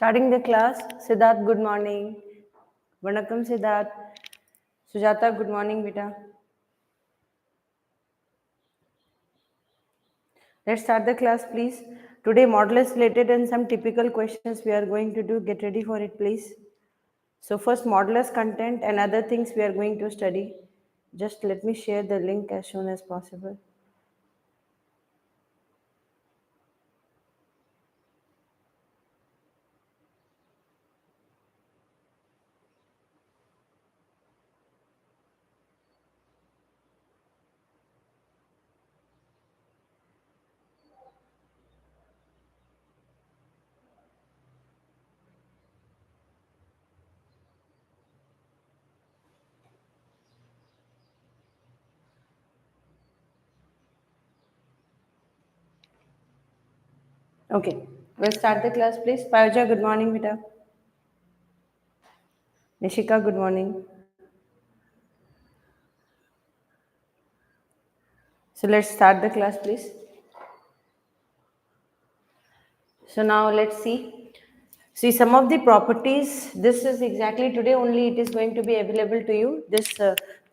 Starting the class, Siddharth, good morning. Vanakkam, Siddharth. Sujata, good morning, beta. Let's start the class, please. Today, modulus related and some typical questions we are going to do. Get ready for it, please. So first, modulus content and other things we are going to study. Just let me share the link as soon as possible. Okay, we'll start the class, please. Payaja, good morning, beta. Nishika, good morning. So let's start the class, please. So now let's see. See some of the properties. This is exactly today only it is going to be available to you. This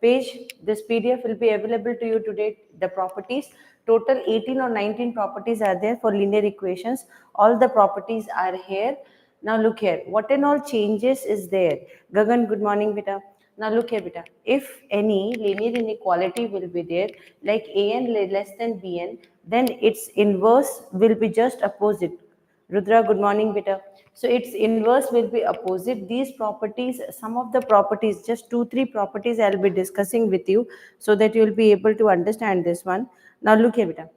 page, this PDF will be available to you today. The properties, total 18 or 19 properties are there for linear equations. All the properties are here. Now look here. What and all changes is there? Gagan, good morning, beta. Now look here, beta. If any linear inequality will be there, like an less than bn, then its inverse will be just opposite. Rudra, good morning, beta. So its inverse will be opposite. These properties, some of the properties, just 2-3 properties I'll be discussing with you so that you will be able to understand this one. Now look here, beta.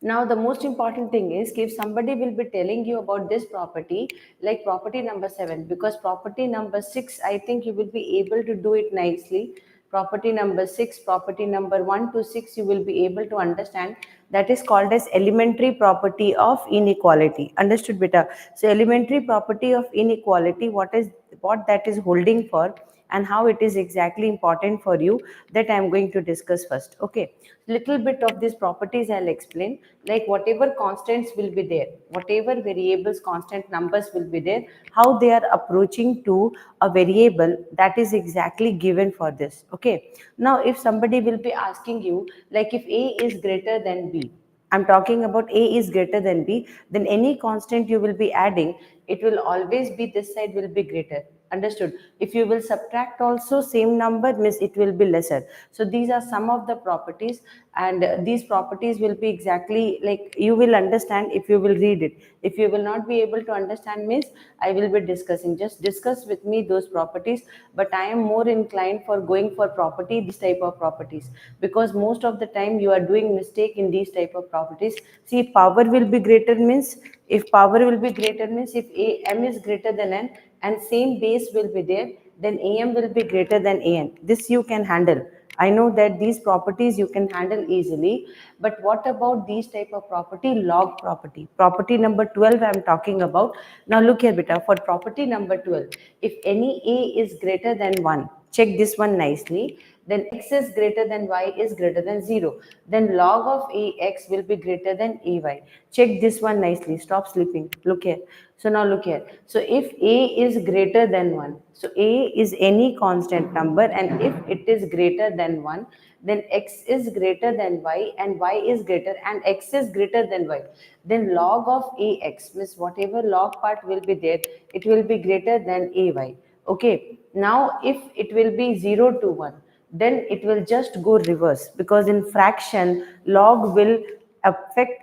Now the most important thing is if somebody will be telling you about this property, like property number 7, because property number 6, I think you will be able to do it nicely. Property number 6, property number 1 to 6, you will be able to understand. That is called as elementary property of inequality. Understood, beta? So elementary property of inequality, what that is holding for and how it is exactly important for you, that I am going to discuss first. Okay, little bit of these properties I'll explain. Like whatever constants will be there, whatever variables, constant numbers will be there, how they are approaching to a variable, that is exactly given for this. Okay, now if somebody will be asking you, like if a is greater than b, I'm talking about a is greater than b, then any constant you will be adding, it will always be this side will be greater. Understood? If you will subtract also same number, means it will be lesser. So these are some of the properties, and these properties will be exactly like you will understand if you will read it. If you will not be able to understand, means I will be discussing. Just discuss with me those properties, but I am more inclined for going for property, this type of properties, because most of the time you are doing mistake in these type of properties. See, power will be greater means, if power will be greater means if m is greater than n and same base will be there, then am will be greater than an. This you can handle. I know that these properties you can handle easily, but what about these type of property? Log property. Property number 12 I am talking about. Now look here, beta. For property number 12, if any a is greater than 1, check this one nicely, then x is greater than y is greater than 0, then log of ax will be greater than ay. Check this one nicely. Stop sleeping. Look here. So now look here. So if a is greater than 1, so a is any constant number, and if it is greater than 1, then x is greater than y and y is greater and x is greater than y. Then log of ax means whatever log part will be there, it will be greater than ay. Okay. Now if it will be 0 to 1, then it will just go reverse, because in fraction log will affect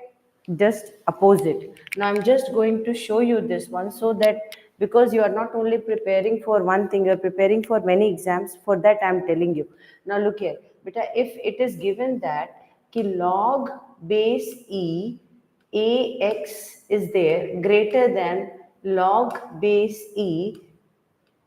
just opposite. Now I'm just going to show you this one, so that because you are not only preparing for one thing, you are preparing for many exams. For that I'm telling you. Now look here, beta, if it is given that ki log base e ax is there greater than log base e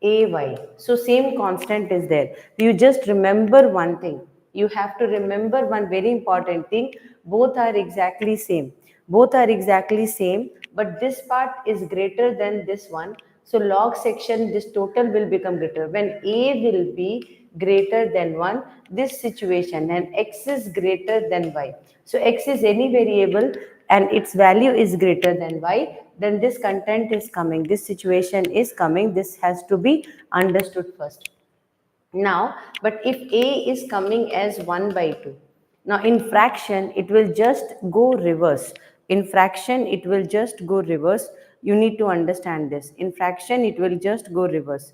ay, so same constant is there. You just remember one thing. You have to remember one very important thing. Both are exactly same. Both are exactly same, but this part is greater than this one. So log section, this total will become greater. When a will be greater than 1, this situation, and x is greater than y. So x is any variable, and its value is greater than y, then this content is coming, this situation is coming. This has to be understood first. Now, but if a is coming as 1 by 2, now in fraction it will just go reverse. In fraction it will just go reverse. You need to understand this. In fraction it will just go reverse.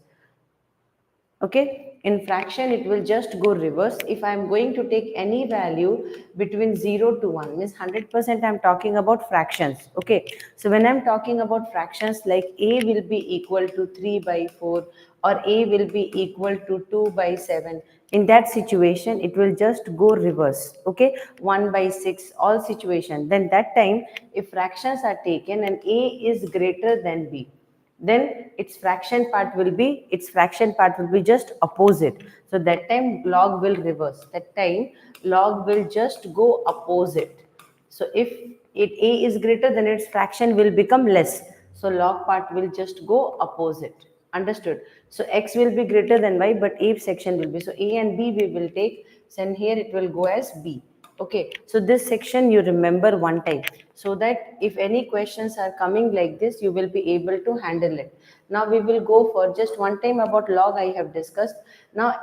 Okay, in fraction it will just go reverse. If I am going to take any value between 0 to 1, means 100% I am talking about fractions. Okay, so when I am talking about fractions, like a will be equal to 3 by 4 or a will be equal to 2 by 7, in that situation it will just go reverse. Okay, 1 by 6, all situation, then that time if fractions are taken and a is greater than b, then its fraction part will be just opposite. So that time log will reverse. That time log will just go opposite. So if a is greater, then its fraction will become less. So log part will just go opposite. Understood? So x will be greater than y, but a section will be. So a and b we will take. Then here it will go as b. Okay, so this section you remember one time, so that if any questions are coming like this, you will be able to handle it. Now we will go for just one time about log I have discussed. Now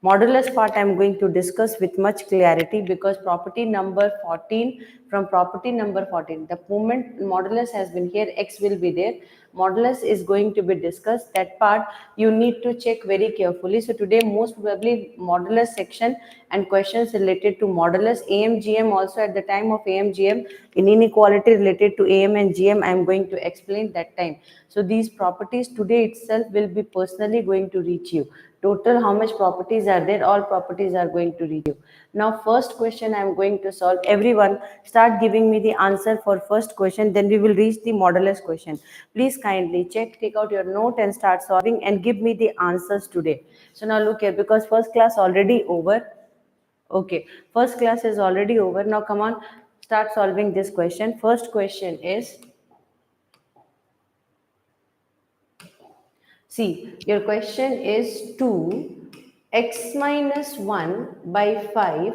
modulus part I am going to discuss with much clarity, because property number 14, from property number 14, the moment modulus has been here, x will be there. Modulus is going to be discussed. That part you need to check very carefully. So today most probably modulus section and questions related to modulus, AMGM also at the time of AMGM, in inequality related to AM and GM I am going to explain that time. So these properties today itself will be personally going to reach you. Total how much properties are there? All properties are going to reach you. Now first question I am going to solve. Everyone start giving me the answer for first question, then we will reach the modulus question. Please kindly check, take out your note and start solving and give me the answers today. So now look here, because first class already over. Okay, first class is already over. Now come on, start solving this question. First question is, see, your question is 2x minus 1 by 5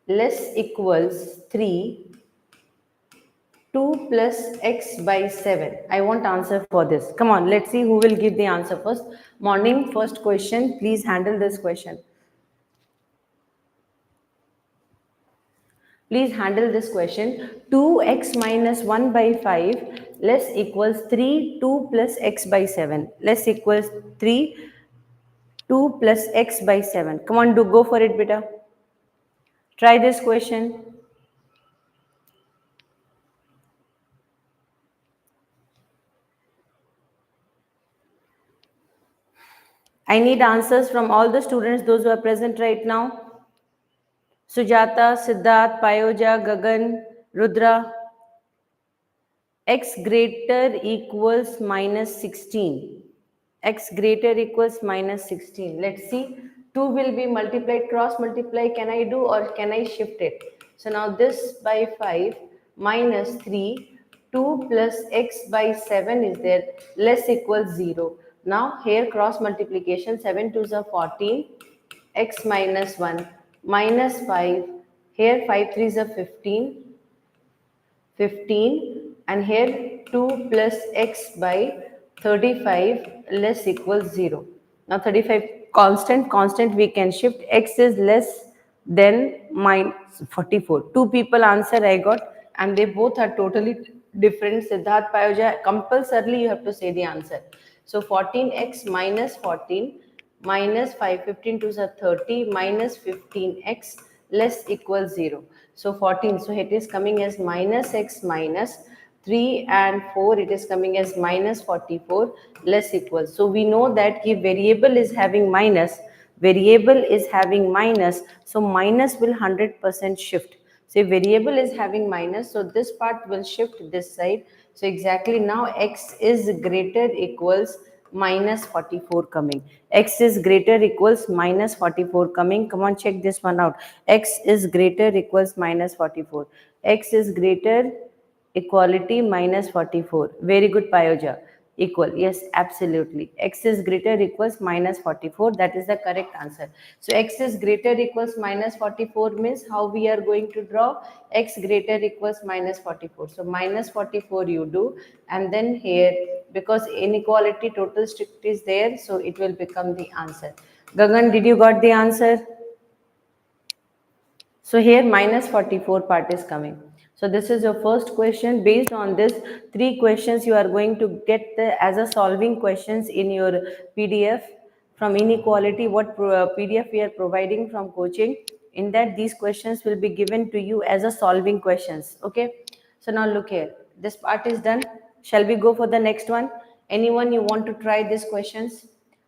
less equals 3, 2 plus x by 7. I want answer for this. Come on, let's see who will give the answer first. Morning, first question. Please handle this question. Please handle this question. 2x minus 1 by 5 less equals 3, 2 plus x by 7. Less equals 3, 2 plus x by 7. Come on, do go for it, beta. Try this question. I need answers from all the students, those who are present right now. Sujata, Siddharth, Payoja, Gagan, Rudra. X greater equals minus 16. X greater equals minus 16. Let's see. 2 will be multiplied, cross multiply. Can I do, or can I shift it? So now this by 5 minus 3. 2 plus x by 7 is there. Less equals 0. Now here cross multiplication. 7 2s are 14. X minus 1 minus 5. Here 5 3s are 15. 15, and here 2 plus x by 35 less equals 0. Now 35 constant we can shift. X is less than minus 44. Two people answer I got, and they both are totally different. Siddharth, Payoja, compulsorily you have to say the answer. So 14x minus 14 minus 5, 15 to the 30 minus 15x less equals 0. So 14, so it is coming as minus x minus 3 and 4, it is coming as minus 44 less equals. So we know that if variable is having minus, so minus will 100% shift. So if variable is having minus, so this part will shift this side. So exactly now x is greater equals minus 44 coming. X is greater equals minus 44 coming. Come on, check this one out. X is greater equals minus 44. X is greater equality minus 44. Very good, Payoja. Equal. Yes, absolutely. X is greater equals minus 44. That is the correct answer. So X is greater equals minus 44 means how we are going to draw? X greater equals minus 44. So minus 44 you do, and then here, because inequality total strict is there, so it will become the answer. Gagan, did you got the answer? So here minus 44 part is coming. So this is your first question. Based on this, three questions you are going to get as a solving questions in your PDF from inequality. What PDF we are providing from coaching. In that, these questions will be given to you as a solving questions. Okay. So now look here. This part is done. Shall we go for the next one? Anyone you want to try these questions?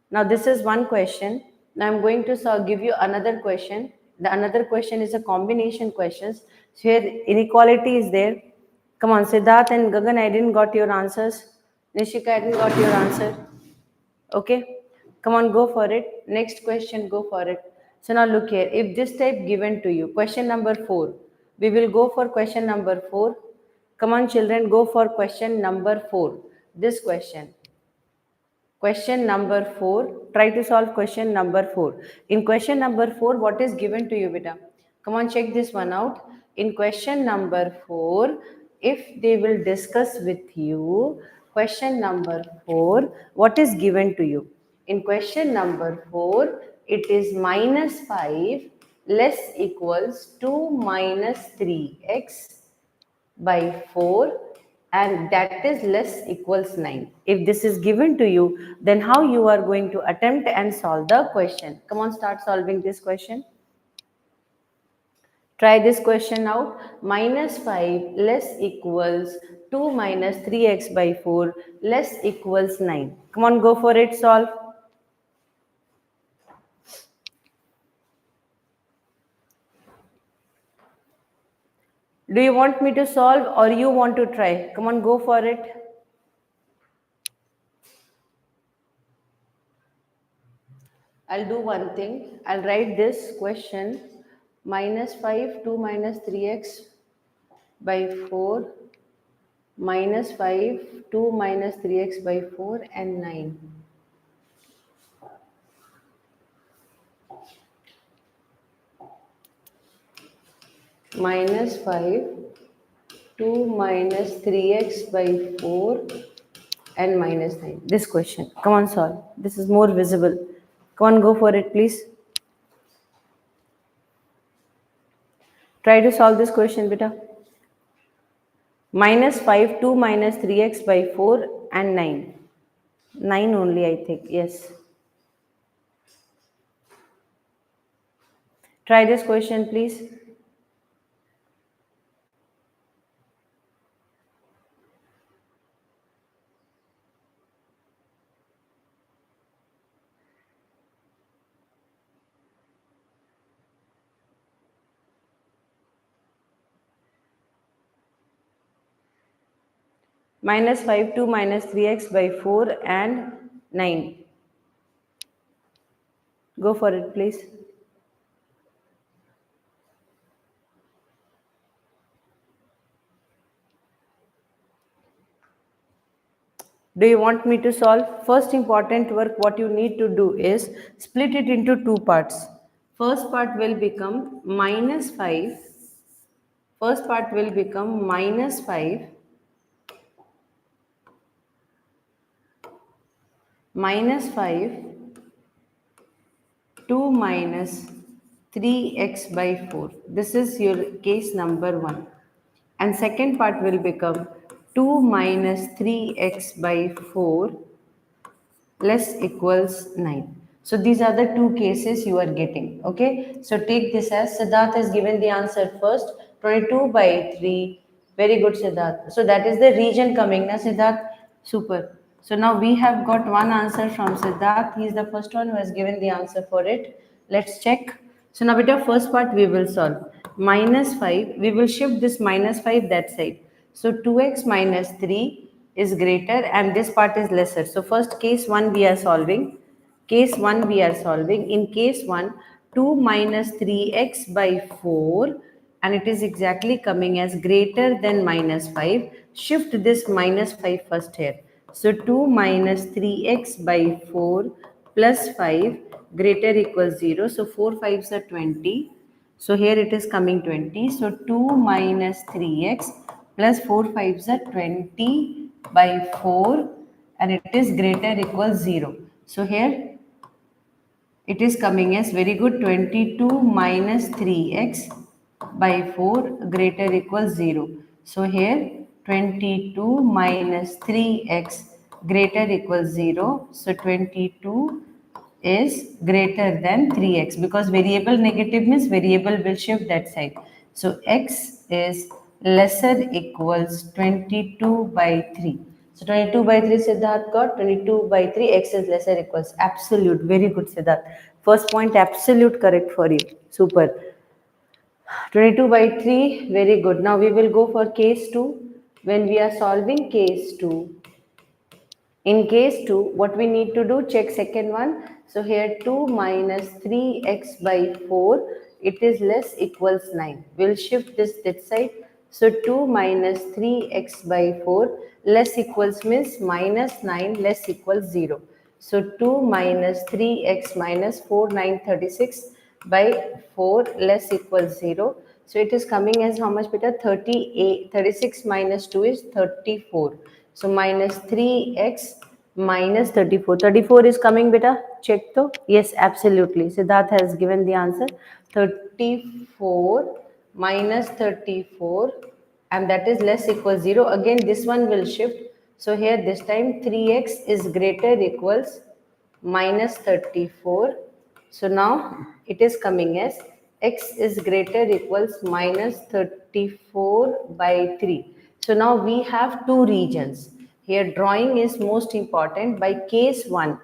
Now this is one question. Now I'm going to give you another question. The another question is a combination questions. So here inequality is there. Come on, Siddharth and Gagan, I didn't got your answers. Nishika, I didn't got your answer. Okay, come on, go for it. Next question, go for it. So now look here. If this type given to you, question number 4, we will go for question number 4. Come on, children, go for question number 4. This question. Question number 4. Try to solve question number 4. In question number 4, what is given to you, beta? Come on, check this one out. In question number 4, if they will discuss with you, question number 4, what is given to you? In question number 4, it is minus 5 less equals 2 minus 3x by 4, and that is less equals 9. If this is given to you, then how you are going to attempt and solve the question? Come on, start solving this question. Try this question out. Minus 5 less equals 2 minus 3x by 4 less equals 9. Come on, go for it, solve. Do you want me to solve or you want to try? Come on, go for it. I'll do one thing. I'll write this question minus 5, 2 minus 3x by 4, minus 5, 2 minus 3x by 4 and 9. Minus 5, 2 minus 3x by 4 and minus 9. This question. Come on, solve. This is more visible. Come on, go for it, please. Try to solve this question, beta. Minus 5, 2 minus 3x by 4 and 9. 9 only, I think. Yes. Try this question, please. Minus 5, 2 minus 3x by 4 and 9. Go for it, please. Do you want me to solve? First important work, what you need to do is split it into two parts. First part will become minus 5. First part will become minus 5 minus 5 2 minus 3x by 4. This is your case number 1. And second part will become 2 minus 3x by 4 less equals 9. So these are the two cases you are getting. Okay. So take this as Siddharth has given the answer first. 22 by 3. Very good, Siddharth. So that is the region coming. Na, Siddharth? Super. So now we have got one answer from Siddharth. He is the first one who has given the answer for it. Let's check. So now with the first part we will solve. Minus 5. We will shift this minus 5 that side. So 2x minus 3 is greater and this part is lesser. So first case 1 we are solving. Case 1 we are solving. In case 1, 2 minus 3x by 4 and it is exactly coming as greater than minus 5. Shift this minus 5 first here. So 2 minus 3x by 4 plus 5 greater equals 0. So 4 5s are 20. So here it is coming 20. So 2 minus 3x plus 4 5s are 20 by 4, and it is greater equals 0. So here it is coming as very good, 22 minus 3x by 4 greater equals 0. So here 22 minus 3x greater equals 0. So 22 is greater than 3x, because variable negative means variable will shift that side. So x is lesser equals 22 by 3. So 22 by 3, Siddharth got 22 by 3, x is lesser equals absolute. Very good, Siddharth. First point, absolute correct for you. Super. 22 by 3, very good. Now we will go for case 2. When we are solving case 2, in case 2, what we need to do, check second one. So here 2 minus 3x by 4, it is less equals 9. We'll shift this side. So 2 minus 3x by 4 less equals means minus 9 less equals 0. So 2 minus 3x minus 4, 9, 36 by 4 less equals 0. So it is coming as how much, beta? 38. 36 minus 2 is 34. So minus 3x minus 34. 34 is coming, beta? Check though. Yes, absolutely. Siddharth has given the answer. 34 minus 34, and that is less equals 0. Again, this one will shift. So here this time 3x is greater equals minus 34. So now it is coming as x is greater equals minus 34 by 3. So now we have two regions. Here drawing is most important. By case 1,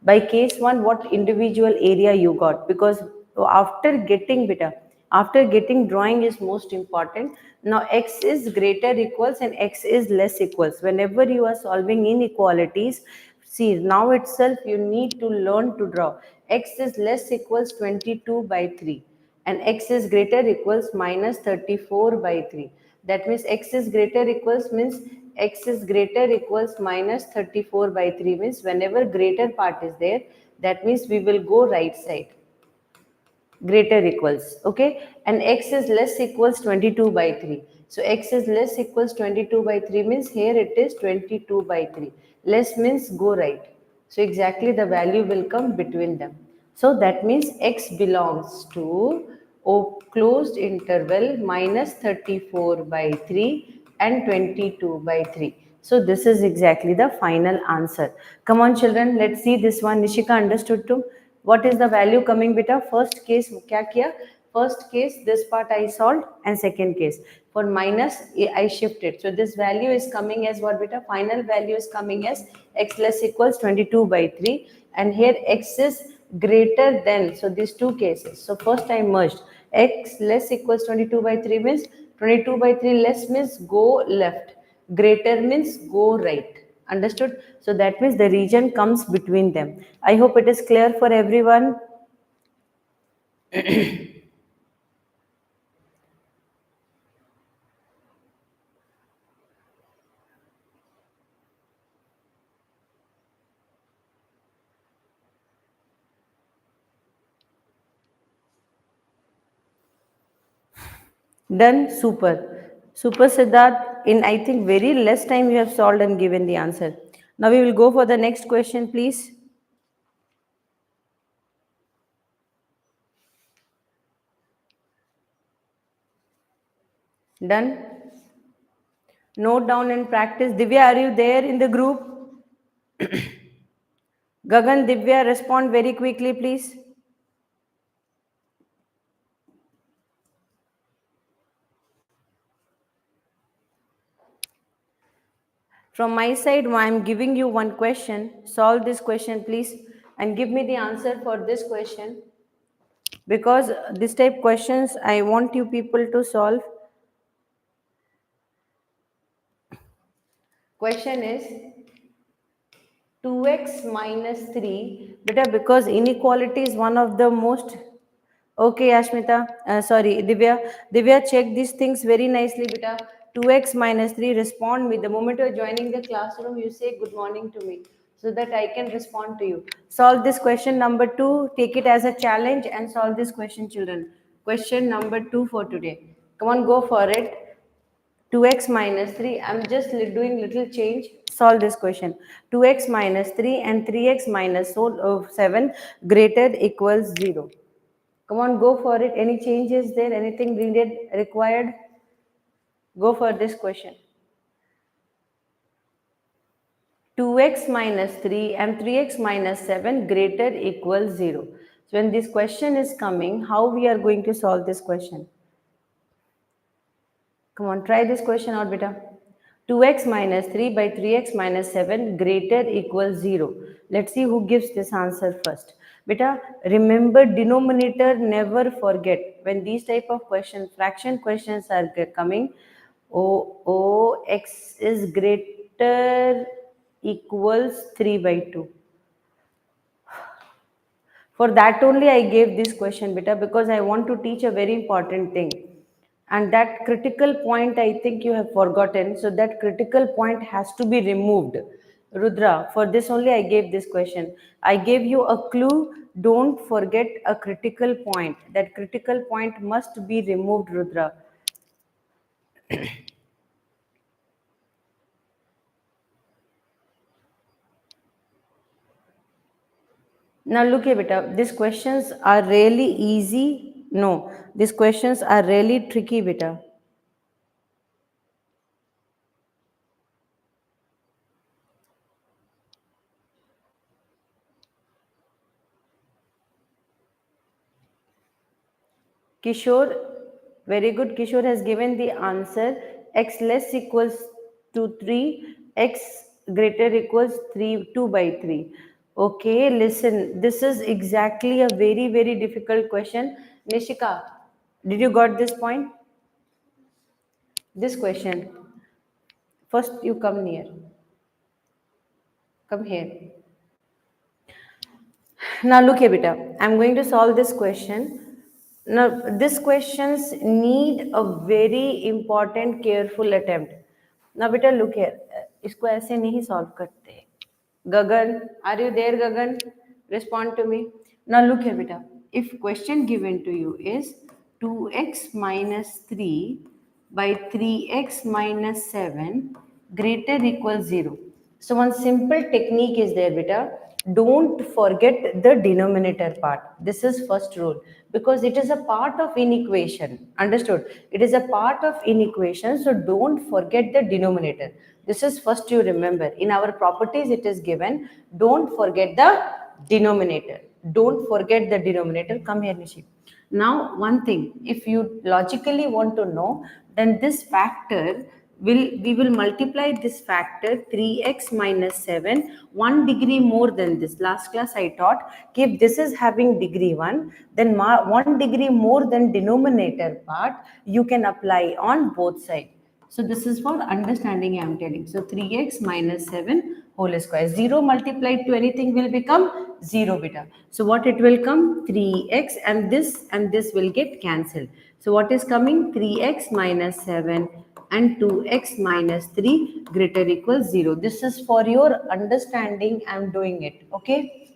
what individual area you got, because after getting beta, after getting drawing is most important. Now x is greater equals and x is less equals. Whenever you are solving inequalities, see, now itself you need to learn to draw. X is less equals 22 by 3 and x is greater equals minus 34 by 3. That means x is greater equals means x is greater equals minus 34 by 3 means whenever greater part is there, that means we will go right side, greater equals, okay, and x is less equals 22 by 3. So x is less equals 22 by 3 means here it is 22 by 3. Less means go right. So exactly the value will come between them. So that means x belongs to closed interval minus 34 by 3 and 22 by 3. So this is exactly the final answer. Come on children, let's see this one. Nishika understood too. What is the value coming, beta? First case क्या किया? First case this part I solved, and second case for minus I shifted. So this value is coming as what, beta? Final value is coming as x less equals 22 by 3, and here x is greater than. So these two cases. So first I merged. X less equals 22 by 3 means 22 by 3 less means go left. Greater means go right. Understood? So that means the region comes between them. I hope it is clear for everyone. Done? Super. Super, Siddharth. In I think very less time you have solved and given the answer. Now we will go for the next question, please. Done? Note down and practice. Divya, are you there in the group? Gagan, Divya, respond very quickly, please. From my side, I am giving you one question. Solve this question, please, and give me the answer for this question. Because this type questions, I want you people to solve. Question is 2x minus 3. Beta, because inequality is one of the most... Okay, Ashmita. Sorry, Divya. Divya, check these things very nicely, beta. 2x minus 3, respond me. The moment you're joining the classroom, you say good morning to me so that I can respond to you. Solve this question number 2. Take it as a challenge and solve this question, children. Question number 2 for today. Come on, go for it. 2x minus 3. I'm just doing little change. Solve this question. 2x minus 3 and 3x minus 7 greater equals 0. Come on, go for it. Any changes there? Anything needed, required? Go for this question. 2x minus 3 and 3x minus 7 greater equals 0. So when this question is coming, how we are going to solve this question? Come on, try this question out, beta. 2x minus 3 by 3x minus 7 greater equals 0. Let's see who gives this answer first. Beta, remember denominator, never forget. When these type of questions, fraction questions are coming, x is greater equals 3 by 2. For that only I gave this question, beta, because I want to teach a very important thing. And that critical point I think you have forgotten. So that critical point has to be removed. Rudra, for this only I gave this question. I gave you a clue. Don't forget a critical point. That critical point must be removed, Rudra. Now look here, beta. These questions are really easy. No, these questions are really tricky, beta. Kishore, very good. Kishore has given the answer. X less equals to 3, x greater equals 3, 2 by 3. Okay, listen, this is exactly a very, very difficult question. Nishika, did you got this point? This question. First, you come near. Come here. Now look here, beta. I'm going to solve this question. Now, these questions need a very important, careful attempt. Now, beta, look here. इसको ऐसे नहीं solve करते. Gagan, are you there, Gagan? Respond to me. Now, look here, beta. If question given to you is 2x minus 3 by 3x minus 7 greater equals 0. So one simple technique is there, beta. Don't forget the denominator part. This is first rule because it is a part of inequation. Understood? It is a part of inequation. So don't forget the denominator. This is first you remember. In our properties it is given. Don't forget the denominator. Don't forget the denominator. Come here, Nishi. Now one thing, if you logically want to know, then this factor we will multiply this factor 3x minus 7 1 degree more than this. Last class I taught, if this is having degree 1, then 1 degree more than denominator part you can apply on both sides. So this is for understanding I am telling. So 3x minus 7 whole square. 0 multiplied to anything will become 0, beta. So what it will come? 3x and this will get cancelled. So what is coming? 3x minus 7 and 2x minus 3 greater equals 0. This is for your understanding I am doing it. Okay.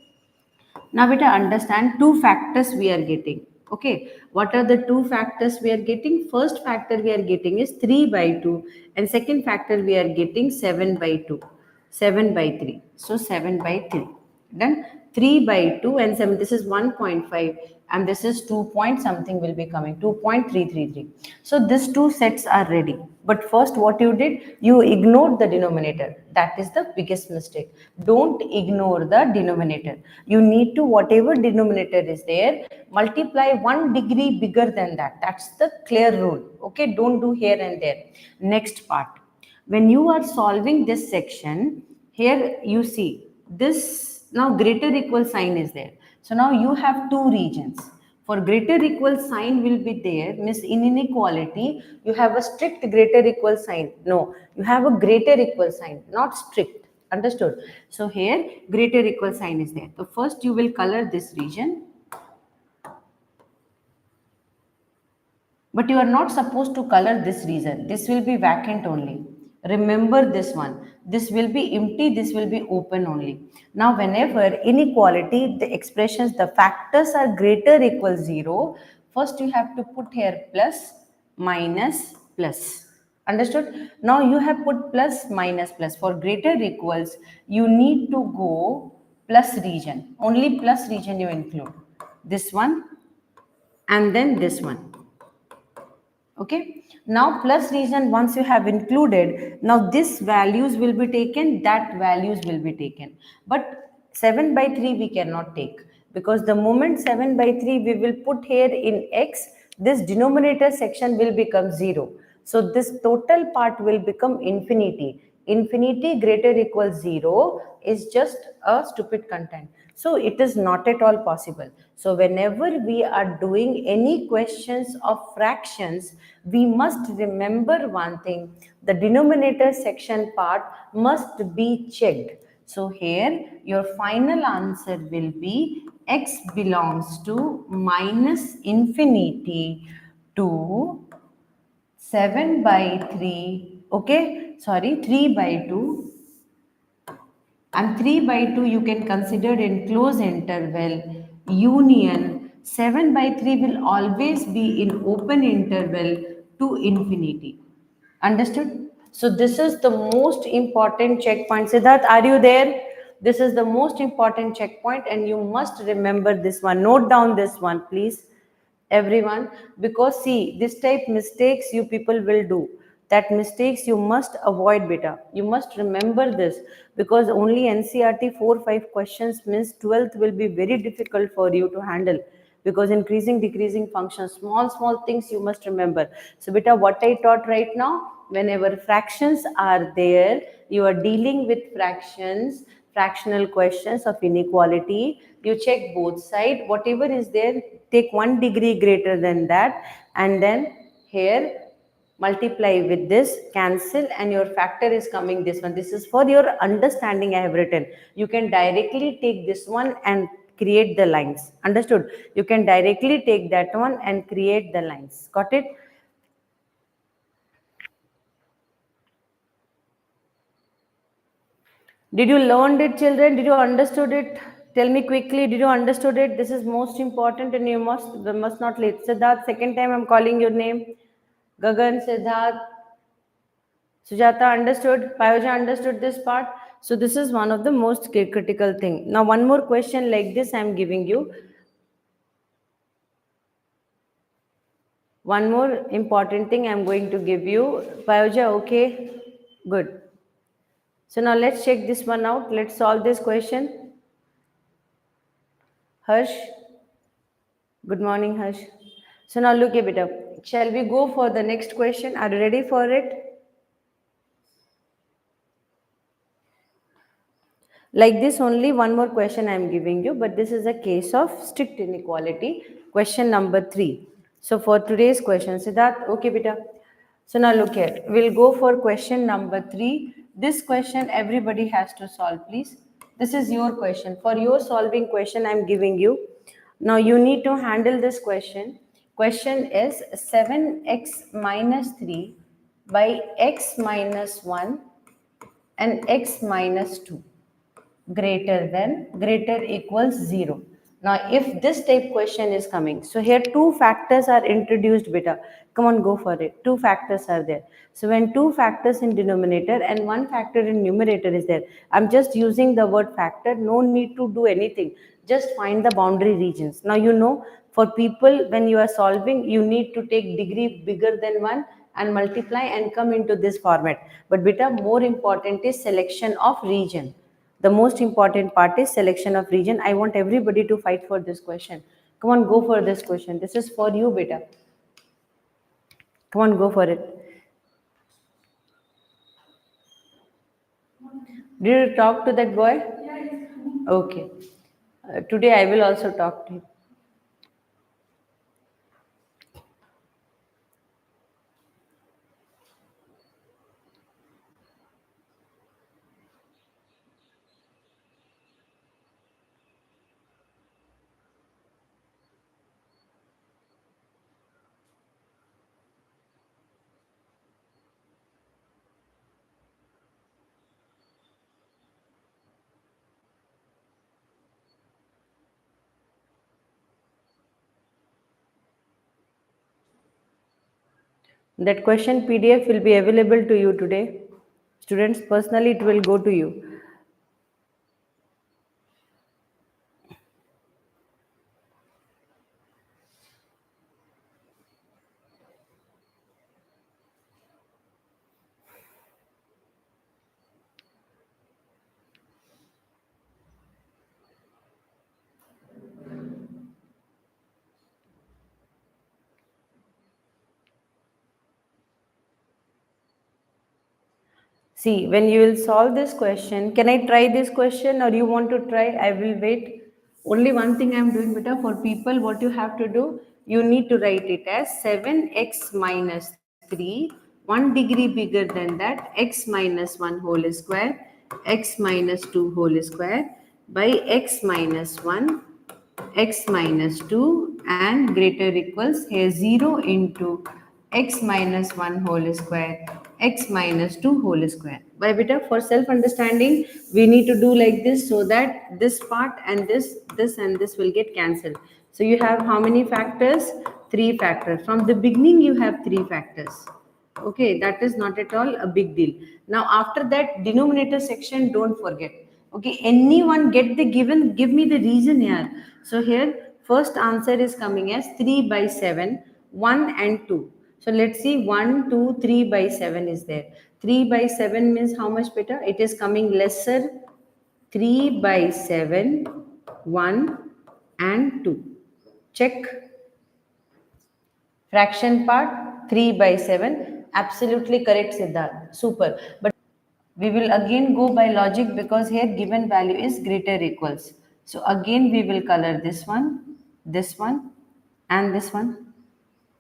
Now beta, understand two factors we are getting. Okay, what are the two factors we are getting? First factor we are getting is 3 by 2 and second factor we are getting 7 by 2. 7 by 3. So 7 by 3. Done. 3 by 2 and 7. This is 1.5 and this is 2 point something will be coming. 2.333. So these two sets are ready. But first what you did? You ignored the denominator. That is the biggest mistake. Don't ignore the denominator. You need to, whatever denominator is there, multiply 1 degree bigger than that. That's the clear rule. Okay, don't do here and there. Next part. When you are solving this section, here you see this now greater equal sign is there. So now you have two regions. For greater equal sign will be there, means in inequality, you have a strict greater equal sign. No, you have a greater equal sign, not strict. Understood? So here greater equal sign is there. So first you will color this region. But you are not supposed to color this region. This will be vacant only. Remember this one. This will be empty, this will be open only. Now whenever inequality, the expressions, the factors are greater equal 0, first you have to put here plus, minus, plus. Understood? Now you have put plus, minus, plus. For greater equals, you need to go plus region, only plus region you include, this one and then this one. Okay, now plus region once you have included, now this values will be taken, that values will be taken, but 7 by 3 we cannot take, because the moment 7 by 3 we will put here in x, this denominator section will become 0, so this total part will become infinity. Infinity greater equals 0 is just a stupid content, so it is not at all possible. So whenever we are doing any questions of fractions, we must remember one thing, the denominator section part must be checked. So here your final answer will be x belongs to minus infinity to 7 by 3, okay, sorry, 3 by 2, and 3 by 2 you can consider in close interval union. 7 by 3 will always be in open interval to infinity. Understood? So this is the most important checkpoint. Siddharth, are you there? This is the most important checkpoint and you must remember this one. Note down this one, please, everyone, because see, this type mistakes you people will do, that mistakes you must avoid, beta. You must remember this, because only ncrt 4 5 questions means 12th will be very difficult for you to handle, because increasing decreasing functions, small things you must remember. So beta, what I taught right now, whenever fractions are there, you are dealing with fractions, fractional questions of inequality, you check both side, whatever is there, take 1 degree greater than that, and then here multiply with this, cancel, and your factor is coming this one. This is for your understanding, I have written. You can directly take this one and create the lines. Understood? You can directly take that one and create the lines. Got it? Did you learn it, children? Did you understood it? Tell me quickly. Did you understood it? This is most important, and you must not late. Siddharth, second time I'm calling your name. Gagan, Siddharth, Sujata understood. Payoja understood this part. So this is one of the most critical thing. Now one more question like this I'm giving you. One more important thing I'm going to give you. Payoja, okay? Good. So now let's check this one out. Let's solve this question. Harsh. Good morning, Harsh. So now look a bit up. Shall we go for the next question? Are you ready for it? Like this, only one more question I am giving you, but this is a case of strict inequality. Question number 3. So for today's question, Siddharth, okay, beta. So now look here. We'll go for question number 3. This question everybody has to solve, please. This is your question. For your solving question, I'm giving you. Now you need to handle this question. Question is 7x minus 3 by x minus 1 and x minus 2 greater equals 0. Now if this type question is coming, so here two factors are introduced, beta. Come on, go for it. Two factors are there. So when two factors in denominator and one factor in numerator is there, I'm just using the word factor, no need to do anything, just find the boundary regions. Now you know, for people, when you are solving, you need to take degree bigger than 1 and multiply and come into this format. But beta, more important is selection of region. The most important part is selection of region. I want everybody to fight for this question. Come on, go for this question. This is for you, beta. Come on, go for it. Did you talk to that boy? Okay. Today I will also talk to him. That question PDF will be available to you today. Students, personally, it will go to you. See, when you will solve this question, can I try this question or you want to try? I will wait. Only one thing I am doing, beta, for people, what you have to do, you need to write it as 7x minus 3, 1 degree bigger than that, x minus 1 whole square, x minus 2 whole square by x minus 1, x minus 2 and greater equals here 0 into x minus 1 whole square, x minus 2 whole square. By beta, for self understanding, we need to do like this so that this part and this and this will get cancelled. So you have how many factors? 3 factors. From the beginning you have 3 factors. Okay, that is not at all a big deal. Now after that, denominator section, don't forget. Okay, anyone get the given, give me the reason here. So here first answer is coming as 3 by 7, 1 and 2. So let's see, 1 2 3 by 7 is there. 3 by 7 means how much, better? It is coming lesser. 3 by 7, 1 and 2. Check. Fraction part, 3 by 7. Absolutely correct, Siddharth. Super. But we will again go by logic because here given value is greater equals. So again we will color this one and this one.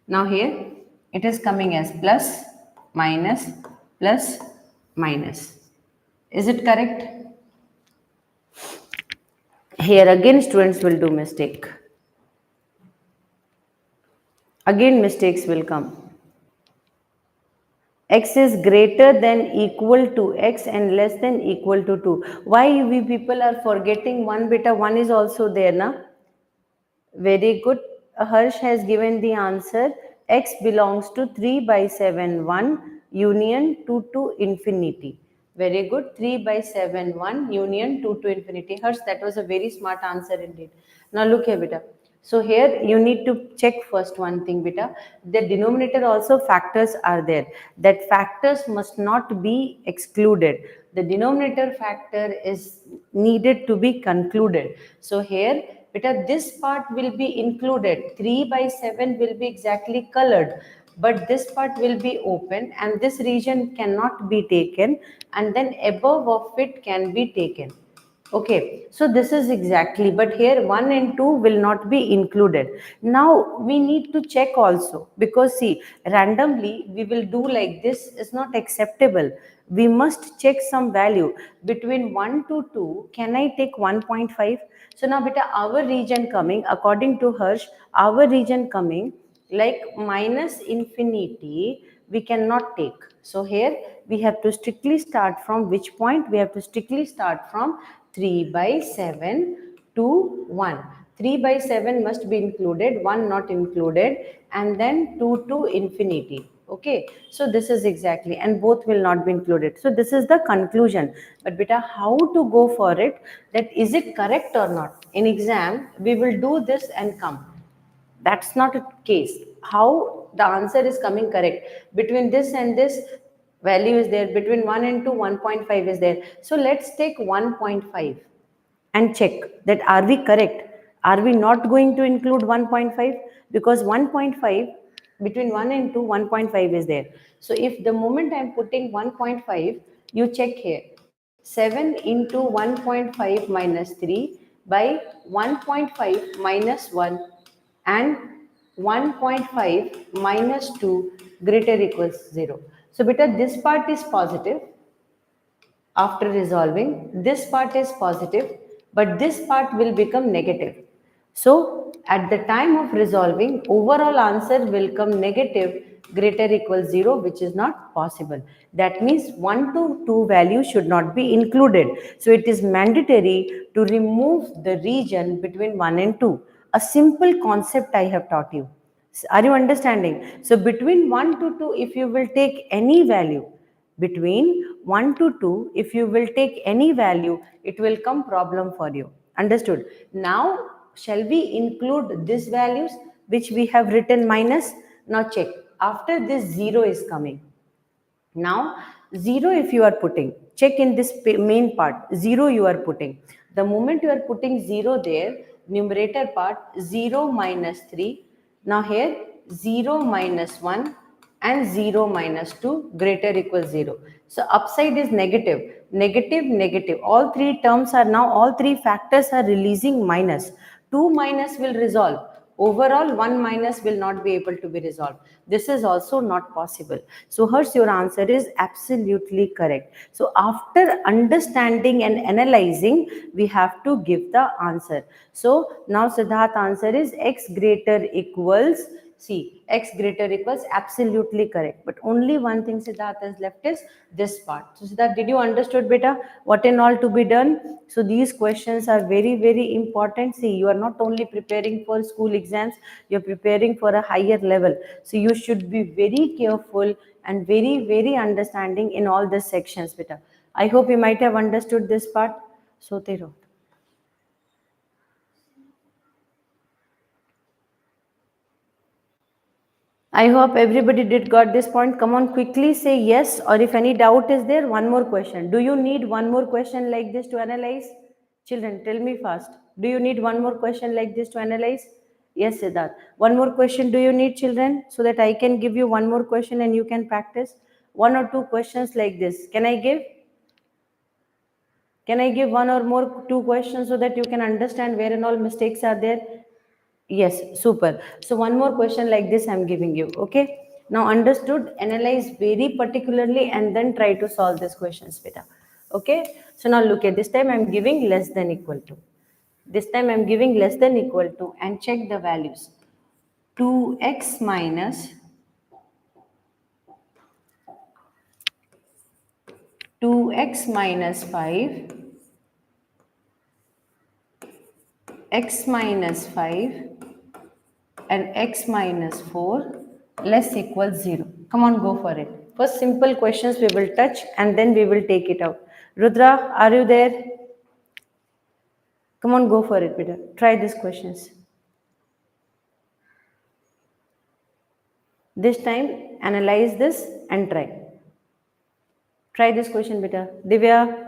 Now here it is coming as minus, plus, minus. Is it correct? Here again students will do mistake. Again mistakes will come. X is greater than equal to x and less than equal to 2. Why we people are forgetting one, beta? One is also there, na? Very good. Harsh has given the answer. X belongs to 3 by 7, 1 union 2 to infinity. Very good. 3 by 7, 1 union 2 to infinity. Harsh, that was a very smart answer indeed. Now look here, beta. So here you need to check first one thing, beta. The denominator also factors are there. That factors must not be excluded. The denominator factor is needed to be concluded. So here, beta, this part will be included. 3 by 7 will be exactly colored. But this part will be open and this region cannot be taken, and then above of it can be taken. Okay, so this is exactly, but here 1 and 2 will not be included. Now we need to check also, because see, randomly we will do like this is not acceptable. We must check some value between 1 to 2. Can I take 1.5? So now beta, our region coming according to Harsh, our region coming like minus infinity we cannot take. So here we have to strictly start from which point? We have to strictly start from 3 by 7 to 1. 3 by 7 must be included, 1 not included, and then 2 to infinity. Okay, so this is exactly, and both will not be included. So this is the conclusion. But beta, how to go for it? That is it correct or not? In exam, we will do this and come. That's not a case. How the answer is coming correct? Between this and this value is there, between 1 and 2, 1.5 is there. So let's take 1.5 and check that are we correct? Are we not going to include 1.5? Because 1.5, between 1 and 2, 1.5 is there. So if the moment I am putting 1.5, you check here. 7 into 1.5 minus 3 by 1.5 minus 1 and 1.5 minus 2 greater equals 0. So beta, this part is positive. After resolving, this part is positive, but this part will become negative. So at the time of resolving, overall answer will come negative greater equals 0, which is not possible. That means 1 to 2 value should not be included. So it is mandatory to remove the region between 1 and 2. A simple concept I have taught you. Are you understanding? So between 1 to 2, if you will take any value, between 1 to 2, if you will take any value, it will come problem for you. Understood? Now shall we include these values which we have written minus? Now check, after this 0 is coming. Now 0 if you are putting, check in this main part, 0 you are putting. The moment you are putting 0 there, numerator part 0 minus 3. Now here 0 minus 1 and 0 minus 2 greater equals 0. So upside is negative, negative, negative. All three terms are now, all three factors are releasing minus. 2 minus will resolve. Overall, 1 minus will not be able to be resolved. This is also not possible. So, Harsh, your answer is absolutely correct. So, after understanding and analyzing, we have to give the answer. So, now Siddharth answer is x greater equals, see, x greater equals absolutely correct. But only one thing Siddharth has left is this part. So, Siddharth, did you understood, beta, what and all to be done? So, these questions are very, very important. See, you are not only preparing for school exams, you are preparing for a higher level. So, you should be very careful and very, very understanding in all the sections, beta. I hope you might have understood this part. So, Tero. I hope everybody did got this point. Come on, quickly say yes, or if any doubt is there, one more question. Do you need one more question like this to analyze? Children, tell me fast. Do you need one more question like this to analyze? Yes, Siddharth. One more question do you need, children, so that I can give you one more question and you can practice? One or two questions like this. Can I give? Can I give one or more two questions so that you can understand where and all mistakes are there? Yes, super. So one more question like this I'm giving you. Okay. Now understood, analyze very particularly and then try to solve these questions better. Okay. So now look at this time I'm giving less than equal to. This time I'm giving less than equal to and check the values. 2x minus 2x minus 5, x minus 5 and x minus 4 less equals 0. Come on, go for it. First simple questions we will touch and then we will take it out. Rudra, are you there? Come on, go for it, Peter. Try these questions. This time, analyze this and try. Try this question, Peter. Divya,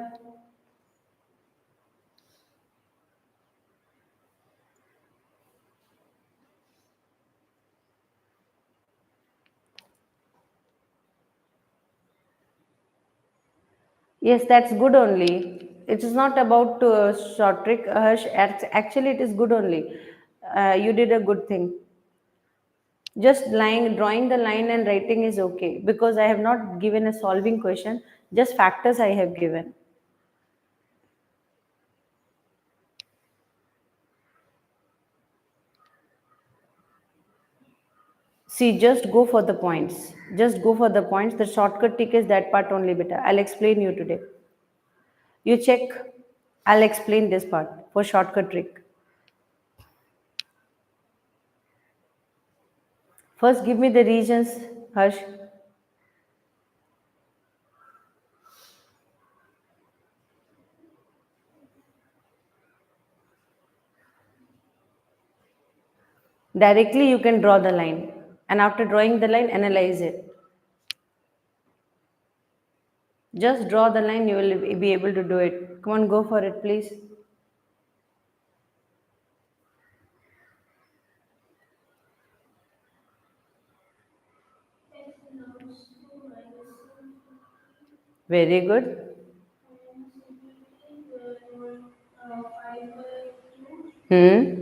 yes, that's good only. It is not about short trick. Actually, it is good only. You did a good thing. Just lying, drawing the line and writing is okay because I have not given a solving question. Just factors I have given. See, just go for the points. Just go for the points. The shortcut trick is that part only, beta. I'll explain you today. You check. I'll explain this part for shortcut trick. First, give me the regions, Harsh. Directly, you can draw the line. And after drawing the line, analyze it. Just draw the line, you will be able to do it. Come on, go for it, please. Very good. Hmm.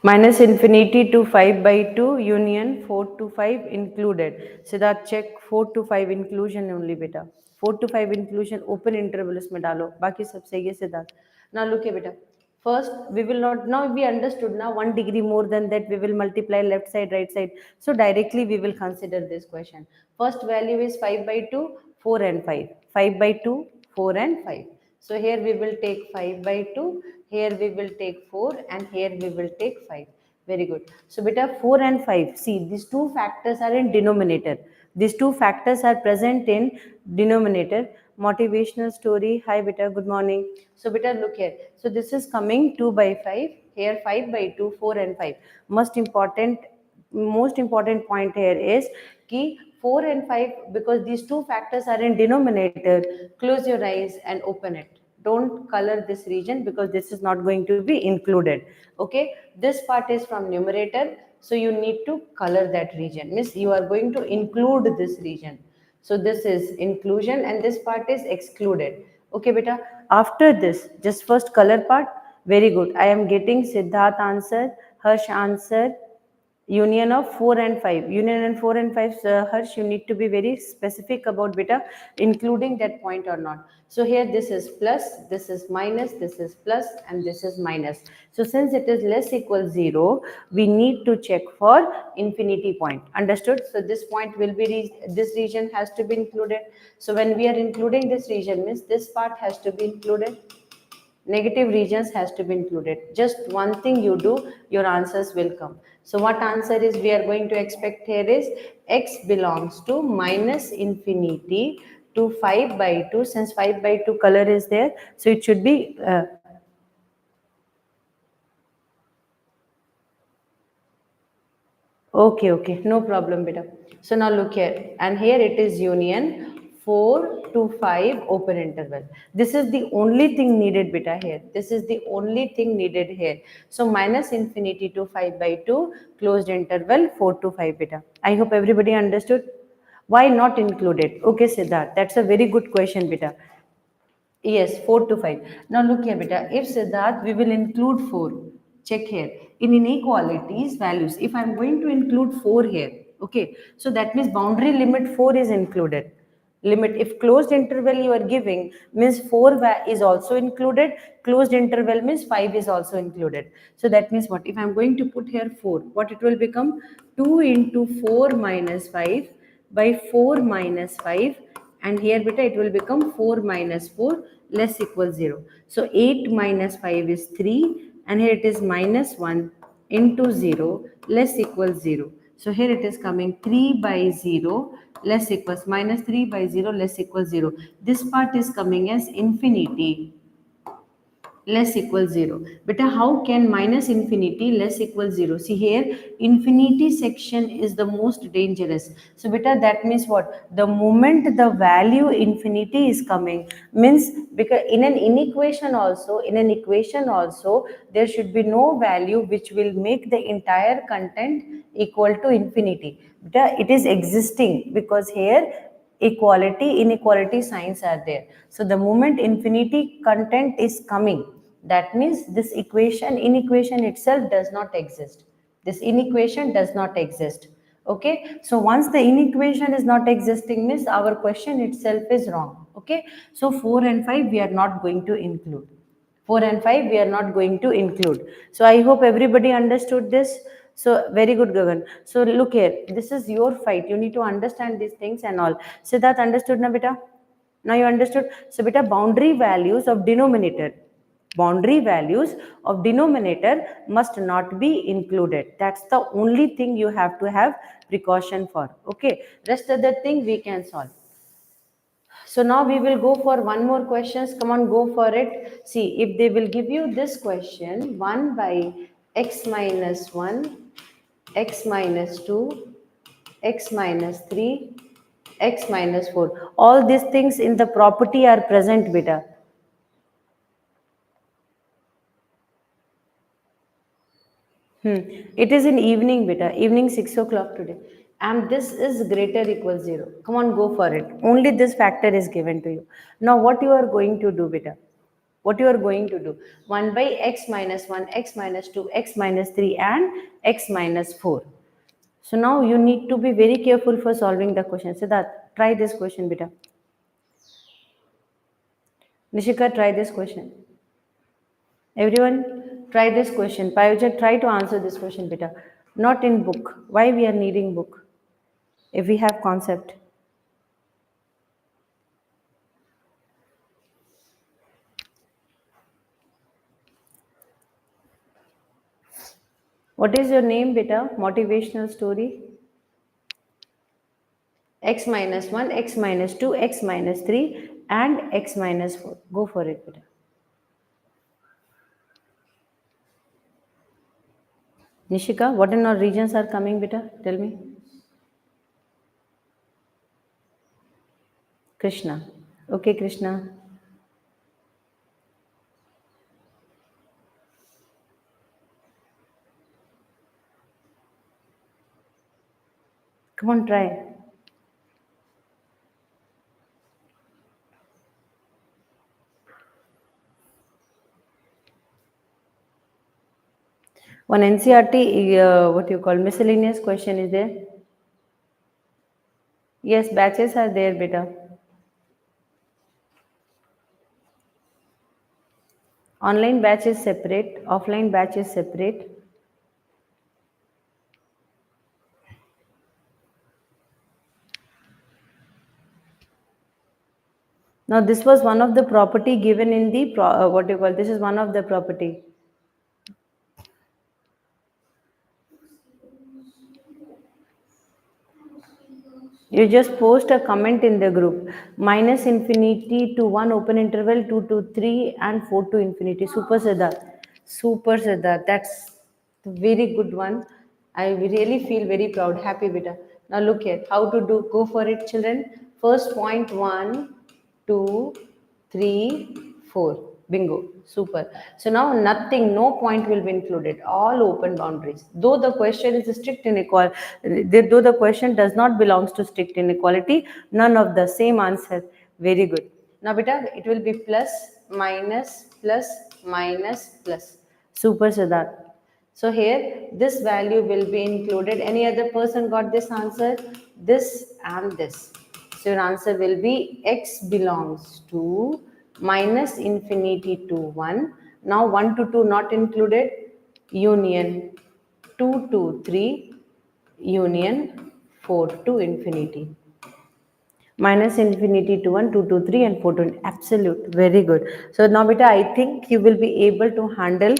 Minus infinity to 5 by 2 union 4 to 5 included. Siddharth check 4 to 5 inclusion only beta. 4 to 5 inclusion open interval उसमें डालो बाकी सब सही है Siddharth. Now look here beta. First we will not, now we understood now 1 degree more than that we will multiply left side right side. So directly we will consider this question. First value is 5 by 2, 4 and 5. 5 by 2, 4 and 5. So here we will take 5 by 2, here we will take 4, and here we will take 5. Very good. So beta 4 and 5, see these two factors are in denominator. These two factors are present in denominator. Motivational story. Hi beta, good morning. So beta look here. So this is coming 2 by 5, here 5 by 2, 4 and 5. Most important point here is key 4 and 5, because these two factors are in denominator. Close your eyes and open it. Don't color this region because this is not going to be included. Okay, this part is from numerator, so you need to color that region. Miss, you are going to include this region. So this is inclusion and this part is excluded. Okay beta, after this just first color part. Very good, I am getting Siddharth answer, Harsh answer, union of 4 and 5. Union and 4 and 5, Harsh, you need to be very specific about beta including that point or not. So here this is plus, this is minus, this is plus, and this is minus. So since it is less equal 0, we need to check for infinity point. Understood? So this point will be, this region has to be included. So when we are including this region, means this part has to be included. Negative regions has to be included. Just one thing you do, your answers will come. So what answer is we are going to expect here is x belongs to minus infinity to 5 by 2. Since 5 by 2 color is there, so it should be okay, okay, no problem, beta. So now look here, and here it is union 4 to 5 open interval. This is the only thing needed, beta, here. This is the only thing needed here. So minus infinity to 5 by 2, closed interval 4 to 5, beta. I hope everybody understood. Why not included? Okay, Siddharth, that's a very good question, beta. Yes, 4 to 5. Now look here, beta. If Siddharth, we will include 4. Check here. In inequalities, values, if I am going to include 4 here, okay, so that means boundary limit 4 is included. Limit, if closed interval you are giving, means 4 is also included. Closed interval means 5 is also included. So that means what? If I am going to put here 4, what it will become? 2 into 4 minus 5 by 4 minus 5, and here beta it will become 4 minus 4 less equal 0. So 8 minus 5 is 3, and here it is minus 1 into 0 less equals 0. So here it is coming 3 by 0 less equals minus 3 by 0 less equals 0. This part is coming as infinity less equals 0. Beta, how can minus infinity less equals 0? See here, infinity section is the most dangerous. So beta, that means what? The moment the value infinity is coming, means because in an equation also, there should be no value which will make the entire content equal to infinity. Beta, it is existing because here equality, inequality signs are there. So the moment infinity content is coming, that means this inequation itself does not exist. This inequation does not exist. Okay, so once the inequation is not existing, means our question itself is wrong. Okay, so 4 and 5 we are not going to include. 4 and 5 we are not going to include. So I hope everybody understood this. So very good, Gagan. So look here, this is your fight. You need to understand these things and all. Siddharth, understood na beta? Now you understood. So beta, boundary values of denominator. Boundary values of denominator must not be included. That's the only thing you have to have precaution for. Okay. Rest of the thing we can solve. So now we will go for one more questions. Come on, go for it. See, if they will give you this question, 1 by x minus 1, x minus 2, x minus 3, x minus 4. All these things in the property are present, beta. It is in evening, beta. Evening 6 o'clock today. And this is greater equals 0. Come on, go for it. Only this factor is given to you. Now, what you are going to do, beta? What you are going to do? 1 by x minus 1, x minus 2, x minus 3, and x minus 4. So now you need to be very careful for solving the question. So that try this question, beta. Nishika, try this question. Everyone, try this question. Payoja, try to answer this question, beta. Not in book. Why we are needing book? If we have concept. What is your name, beta? Motivational story. X minus 1, x minus 2, x minus 3, and x minus 4. Go for it, beta. Nishika, what in our regions are coming, beta? Tell me. Krishna. Okay, Krishna. Come on, try. One NCRT, what you call miscellaneous question is there? Yes, batches are there, beta. Online batch is separate, offline batch is separate. Now, this was one of the property given in the, what you call, this is one of the property. You just post a comment in the group. Minus infinity to 1 open interval, 2 to 3 and 4 to infinity. Super Siddharth. Super Siddharth. That's a very good one. I really feel very proud. Happy beta. Now look here. How to do. Go for it, children. First point 1, 2, 3, 4. Bingo. Super. So now nothing, no point will be included. All open boundaries. Though the question is strict inequality, though the question does not belongs to strict inequality, none of the same answer. Very good. Now beta, it will be plus, minus, plus, minus, plus. Super Siddharth. So here this value will be included. Any other person got this answer? This and this. So your answer will be x belongs to minus infinity to 1. Now 1 to 2 not included. Union 2 to 3. Union 4 to infinity. Minus infinity to 1, 2 to 3 and 4 to absolute. Very good. So now beta, I think you will be able to handle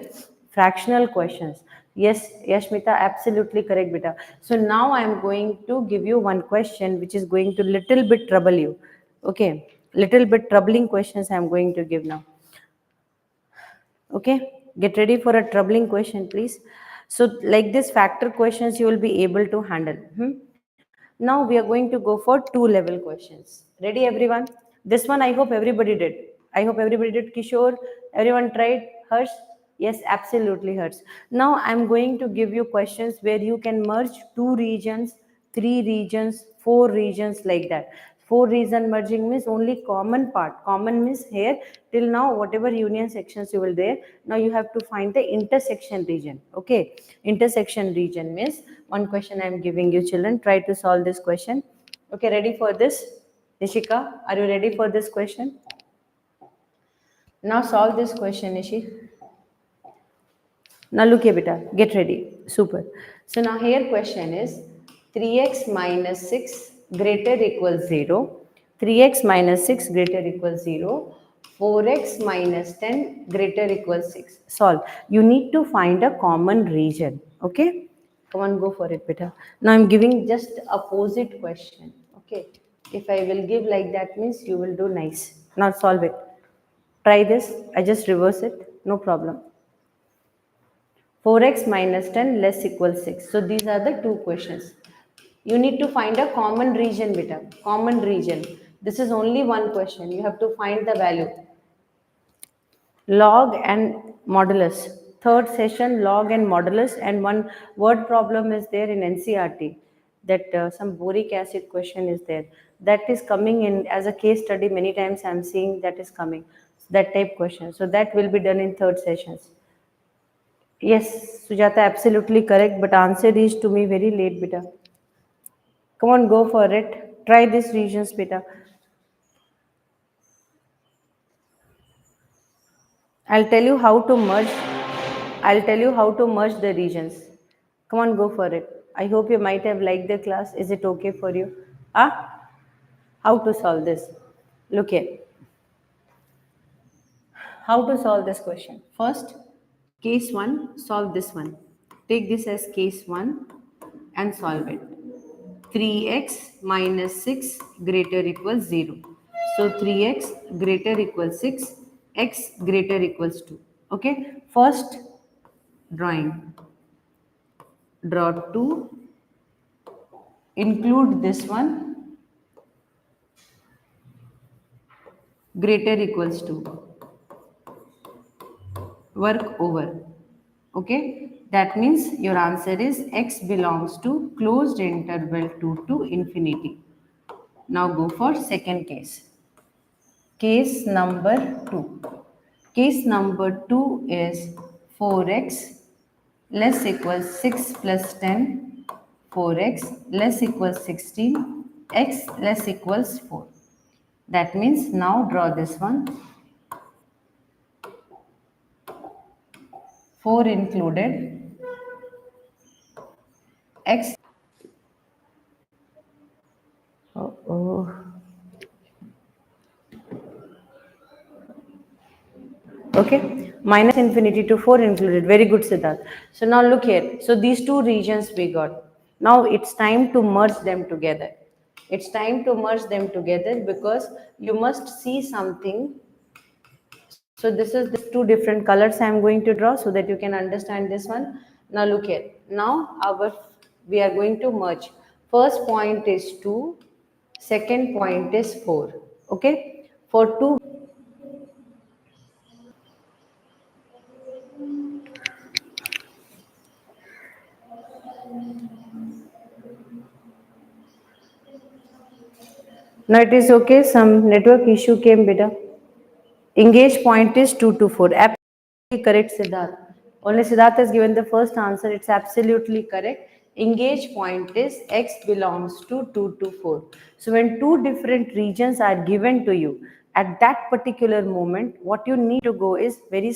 fractional questions. Yes, Yashmita, absolutely correct beta. So now I am going to give you one question which is going to little bit trouble you. Okay, little bit troubling questions I am going to give now. Okay, get ready for a troubling question, please. So like this factor questions you will be able to handle. Now we are going to go for two level questions. Ready everyone? This one I hope everybody did. I hope everybody did. Kishore, everyone tried? Harsh? Yes, absolutely Harsh. Now I'm going to give you questions where you can merge two regions, three regions, four regions like that. Four region merging means only common part. Common means here till now whatever union sections you will there. Now you have to find the intersection region. Okay, intersection region means one question I am giving you children. Try to solve this question. Okay, ready for this? Nishika, are you ready for this question? Now solve this question, Nishi. Now look here, beta. Get ready. Super. So now here question is 3x minus 6 greater equals 0. 3x minus 6 greater equals 0. 4x minus 10 greater equals 6. Solve. You need to find a common region. Okay? Come on, go for it, beta. Now I'm giving just opposite question. Okay? If I will give like that means you will do nice. Now solve it. Try this. I just reverse it. No problem. 4x minus 10 less equals 6. So these are the two questions. You need to find a common region, beta. Common region. This is only one question. You have to find the value. Log and modulus. Third session, log and modulus. And one word problem is there in NCRT. That some boric acid question is there. That is coming in as a case study. Many times I am seeing that is coming. That type question. So that will be done in third sessions. Yes, Sujata, absolutely correct. But answer is to me very late, beta. Come on, go for it. Try these regions, beta. I'll tell you how to merge. I'll tell you how to merge the regions. Come on, go for it. I hope you might have liked the class. Is it okay for you? Ah, how to solve this? Look here. How to solve this question? First, case one, solve this one. Take this as case 1 and solve it. 3x minus 6 greater equals 0. So 3x greater equals 6, x greater equals 2. Okay, first drawing. Draw 2, include this one, greater equals 2. Work over. Okay, that means your answer is x belongs to closed interval 2 to infinity. Now go for second case. Case number 2. Case number 2 is 4x less equals 6 plus 10, 4x less equals 16, x less equals 4. That means now draw this one. 4 included, x. Oh. Okay, minus infinity to 4 included. Very good, Siddharth. So now look here. So these two regions we got. Now it's time to merge them together. It's time to merge them together because you must see something. So this is the two different colors I am going to draw so that you can understand this one. Now look here. Now we are going to merge. First point is 2, second point is 4. Okay, for 2. Now it is okay. Some network issue came, beta. Engage point is 2 to 4. Absolutely correct, Siddharth. Only Siddharth has given the first answer. It's absolutely correct. Engage point is x belongs to 2 to 4. So when two different regions are given to you, at that particular moment, what you need to go is very